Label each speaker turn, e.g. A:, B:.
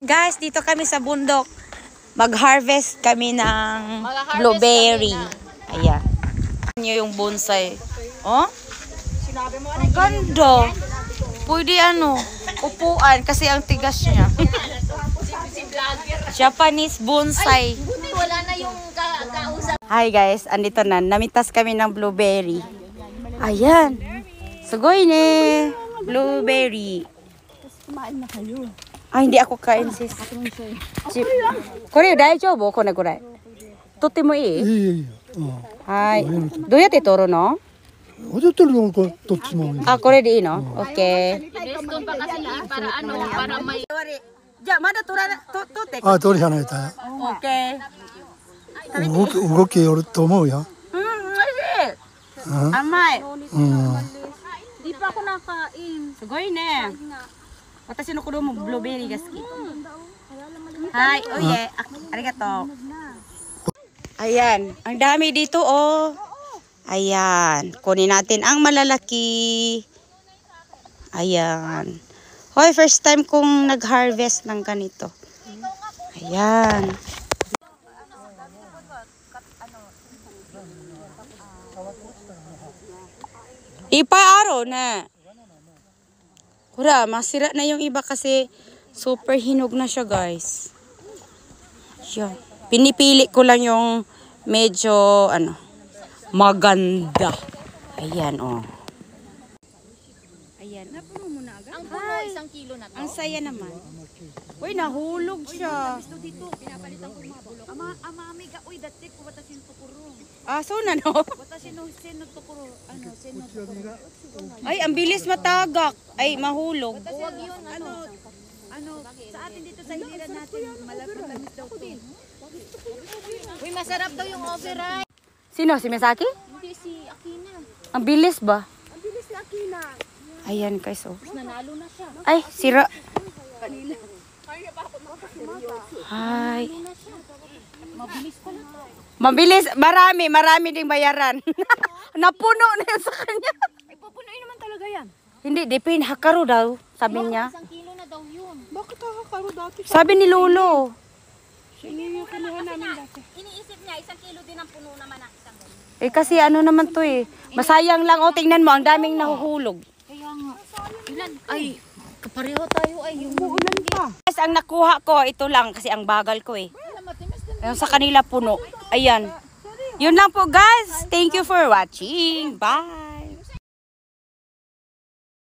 A: Guys, dito kami sa bundok. Mag-harvest kami ng blueberry. Ayan. Nyo yung bonsai. Oh? Ang ganda. Pwede upuan kasi ang tigas niya. Japanese bonsai.
B: Wala na yung kausap.
A: Hi guys, andito na. Namitas kami ng blueberry. Ayan. Sugoy ne. Blueberry.
C: Kumain na kayo.
A: Ay, hindi ako kain sis. Kore, daijoubu? Kone kurai. Totemo ii?
D: Ii.
A: Hai. Doyatte toru no?
D: 踊ってるのこどっちもいい。
A: Ah, kore de ii no? Okay.
B: Doon pa kasi para para may...
A: Ja, mada totte.
D: あ、通りじゃないだ。
A: Okay.
D: 動きよると思うよ。
A: Masih.
D: うん。
A: Amai.
D: うん。
B: Di pa ako nakain.
A: Sugoi ne. Watashi no kodomo blueberry ga suki. Hai, oye. Arigato. Ayan, ang dami dito oh. Ayan, kunin natin ang malalaki. Ayan. Hoy, first time kong nag-harvest ng ganito. Ayan. Ipaaro na. Hura, masira na yung iba kasi super hinog na siya, guys. Yan. Pinipili ko lang yung medyo, maganda. Ayan, oh. Ayan. Napuno mo na agad?
B: Ang puno, 1 kilo na to.
A: Ang saya naman. Uy, nahulog siya.
B: Dito, pinapalitan ko mabulok. Amami ka, uy, dati ko watasin tukuro.
A: Ah, so na, no?
B: Watasin no, seno tukuro. Seno tukuro.
A: Ay, ang bilis matagak. Ay, mahulog.
B: Huwag yun, sa atin dito sa hiliran natin, malapit daw to. Uy, masarap daw yung overripe.
A: Sino? Si Misaki?
B: Hindi, si Akina.
A: Ang bilis ba?
B: Ang bilis ni Akina.
A: Ayan, guys, oh.
B: Nanalo na siya.
A: Ay, sira.
B: Kanila.
A: Ay.
B: Mabilis pala.
A: Mabilis. Marami ding bayaran. Napuno na yun sa kanya.
B: Ay, pupunuin naman talaga yan.
A: Hindi, depende. Hakaro daw, sabi niya.
B: 1 kilo na daw yun.
C: Bakit kakakaro dati?
A: Sabi ni Lolo.
B: Iniisip niya, 1 kilo din ang puno naman ang isang ganyan.
A: Eh, kasi naman to eh. Masayang lang. O, tingnan mo. Ang daming nahuhulog.
B: Kaya nga. Ilan? Ay, kapareho tayo ay. Yung
C: Uulan pa.
A: Guys, ang nakuha ko, ito lang. Kasi ang bagal ko eh. Yung sa kanila puno. Ayan. Yun lang po, guys. Thank you for watching. Bye.